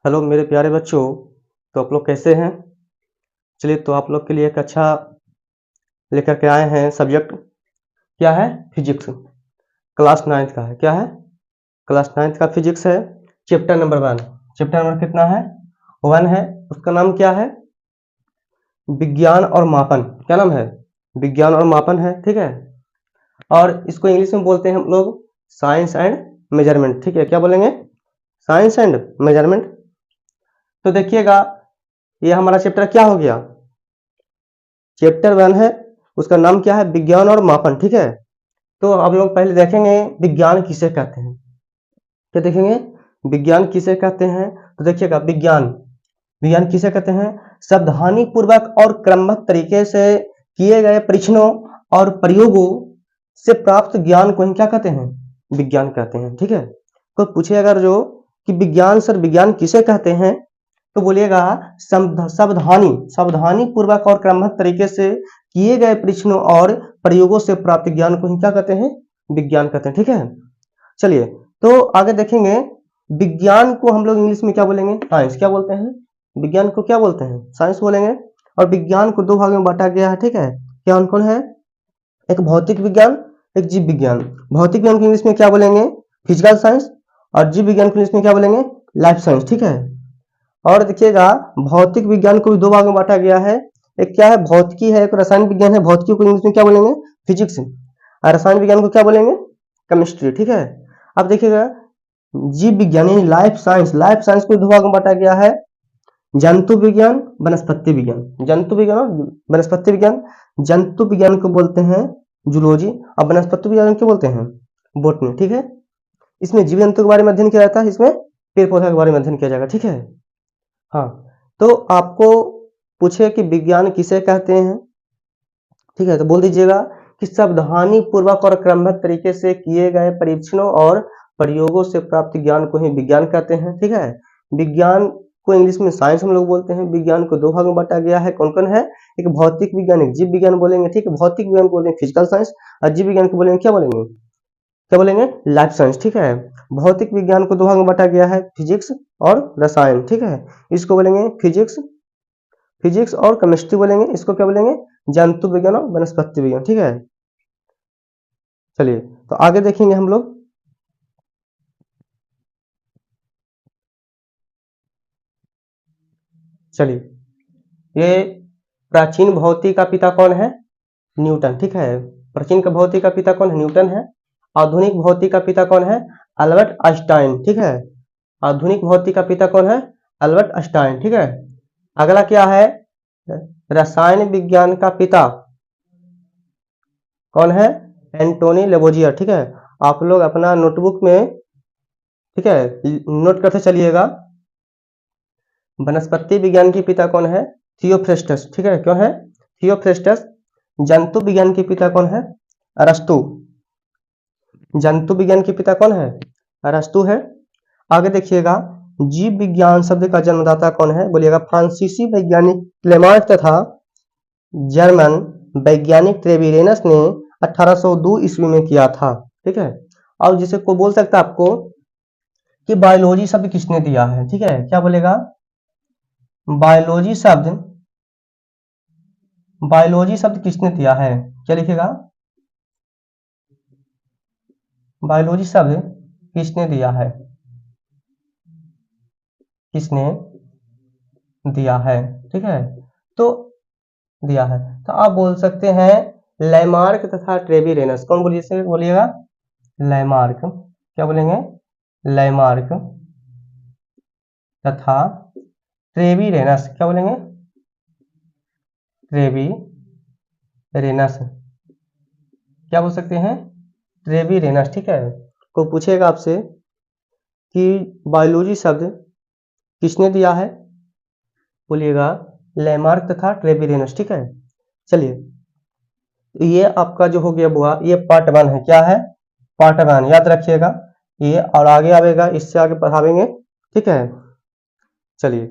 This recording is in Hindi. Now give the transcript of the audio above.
हेलो मेरे प्यारे बच्चों, तो आप लोग कैसे हैं। चलिए, तो आप लोग के लिए एक अच्छा लेकर के आए हैं सब्जेक्ट। क्या है? फिजिक्स। क्लास 9th का है। क्या है? क्लास 9th का फिजिक्स है। Chapter number 1। चैप्टर नंबर कितना है? 1 है। उसका नाम क्या है? विज्ञान और मापन। क्या नाम है? विज्ञान और मापन है। ठीक है। और इसको इंग्लिश में बोलते हैं हम लोग साइंस एंड मेजरमेंट। ठीक है, क्या बोलेंगे? Science and measurement. तो देखिएगा, ये हमारा चैप्टर क्या हो गया? चैप्टर 1 है। उसका नाम क्या है? विज्ञान और मापन। ठीक है। तो हम लोग पहले देखेंगे विज्ञान किसे कहते हैं। क्या देखेंगे? विज्ञान किसे कहते हैं। तो देखिएगा, विज्ञान विज्ञान किसे कहते हैं? सावधानी पूर्वक और क्रमबद्ध तरीके से किए गए परीक्षणों और प्रयोगों से प्राप्त ज्ञान को हम क्या कहते हैं? विज्ञान कहते हैं। ठीक है। तो पूछे अगर जो कि विज्ञान सर विज्ञान किसे कहते हैं, तो बोलिएगा सावधानी सावधानी पूर्वक और क्रमबद्ध तरीके से किए गए परीक्षणों और प्रयोगों से प्राप्त ज्ञान को हम क्या कहते हैं? विज्ञान कहते हैं। ठीक है। चलिए, तो आगे देखेंगे। विज्ञान को हम लोग इंग्लिश में क्या बोलेंगे? साइंस। क्या बोलते हैं? विज्ञान को क्या बोलते हैं? साइंस बोलेंगे। और विज्ञान को 2 भागों में बांटा गया है। ठीक है। क्या कौन कौन है? एक भौतिक विज्ञान, एक जीव विज्ञान। भौतिक विज्ञान को इंग्लिश में क्या बोलेंगे? Physical science. और जीव विज्ञान को इंग्लिश में क्या बोलेंगे? Life science. ठीक है। और देखिएगा, भौतिक विज्ञान को भी 2 भागों में बांटा गया है। एक क्या है? भौतिकी है, एक रसायन विज्ञान है। भौतिकी को इंग्लिश में क्या बोलेंगे? फिजिक्स। और रसायन विज्ञान को क्या बोलेंगे? केमिस्ट्री। ठीक है। अब देखिएगा, जीव विज्ञान यानी लाइफ साइंस को 2 भागों में बांटा गया है। जंतु विज्ञान, वनस्पति विज्ञान। जंतु विज्ञान और वनस्पति विज्ञान। जंतु विज्ञान को बोलते हैं जूलॉजी, और वनस्पति विज्ञान को बोलते हैं बॉटनी। ठीक है। इसमें जीव जंतु के बारे में अध्ययन किया जाता है, इसमें पेड़ पौधा के बारे में अध्ययन किया जाएगा। ठीक है। हाँ, तो आपको पूछे कि विज्ञान किसे कहते हैं, ठीक है, तो बोल दीजिएगा कि सावधानी पूर्वक और क्रमबद्ध तरीके से किए गए परीक्षणों और प्रयोगों से प्राप्त ज्ञान को ही विज्ञान कहते हैं। ठीक है। विज्ञान को इंग्लिश में साइंस हम लोग बोलते हैं। विज्ञान को 2 भागों में बांटा गया है। कौन कौन है? एक भौतिक विज्ञान, एक जीव विज्ञान बोलेंगे। ठीक है। भौतिक विज्ञान को बोलेंगे फिजिकल साइंस, और जीव विज्ञान को बोलेंगे क्या बोलेंगे? क्या बोलेंगे? Life science. ठीक है। भौतिक विज्ञान को 2 भागों में बांटा गया है, फिजिक्स और रसायन। ठीक है। इसको बोलेंगे फिजिक्स और केमिस्ट्री बोलेंगे। इसको क्या बोलेंगे? जंतु विज्ञान और वनस्पति विज्ञान। ठीक है। चलिए, तो आगे देखेंगे हम लोग। चलिए, ये प्राचीन भौतिकी का पिता कौन है? न्यूटन। ठीक है। प्राचीन का भौतिकी का पिता कौन है? न्यूटन है। आधुनिक भौतिकी का पिता कौन है? Albert Einstein. ठीक है। आधुनिक भौतिकी का पिता कौन है? Albert Einstein. ठीक है। अगला क्या है? रसायन विज्ञान का पिता कौन है? एंटोनी लेवोजियर। ठीक है। आप लोग अपना नोटबुक में, ठीक है, नोट करते चलिएगा। वनस्पति विज्ञान के पिता कौन है? थियोफ्रेस्टस। ठीक है। क्यों है? थियोफ्रेस्टस। जंतु विज्ञान के पिता कौन है? अरस्तु। जंतु विज्ञान के पिता कौन है? अरस्तु है। आगे देखिएगा, जीव विज्ञान शब्द का जन्मदाता कौन है? बोलिएगा फ्रांसीसी वैज्ञानिक लेमार्क तथा जर्मन वैज्ञानिक ट्रेविरेनस ने 1802 ईस्वी में किया था। ठीक है। और जिसे को बोल सकता है आपको कि बायोलॉजी शब्द किसने दिया है। ठीक है। क्या बोलेगा? बायोलॉजी शब्द किसने दिया है? क्या लिखेगा? बायोलॉजी शब्द किसने दिया है? किसने दिया है? ठीक है। तो दिया है, तो आप बोल सकते हैं लैमार्क तथा ट्रेविरेनस। कौन बोलिएगा? लैमार्क। क्या बोलेंगे? लैमार्क तथा ट्रेविरेनस। क्या बोलेंगे? ट्रेविरेनस। क्या बोल सकते हैं? ट्रेविरेनस। ठीक है। को पूछेगा आपसे कि बायोलॉजी शब्द किसने दिया है, बोलिएगा लैमार्क तथा ट्रेविरेनस। ठीक है। चलिए, तो ये आपका जो हो गया बुआ, ये पार्ट 1 है। क्या है? पार्ट 1 याद रखिएगा ये, और आगे आवेगा, इससे आगे पढ़ावेंगे। ठीक है। चलिए।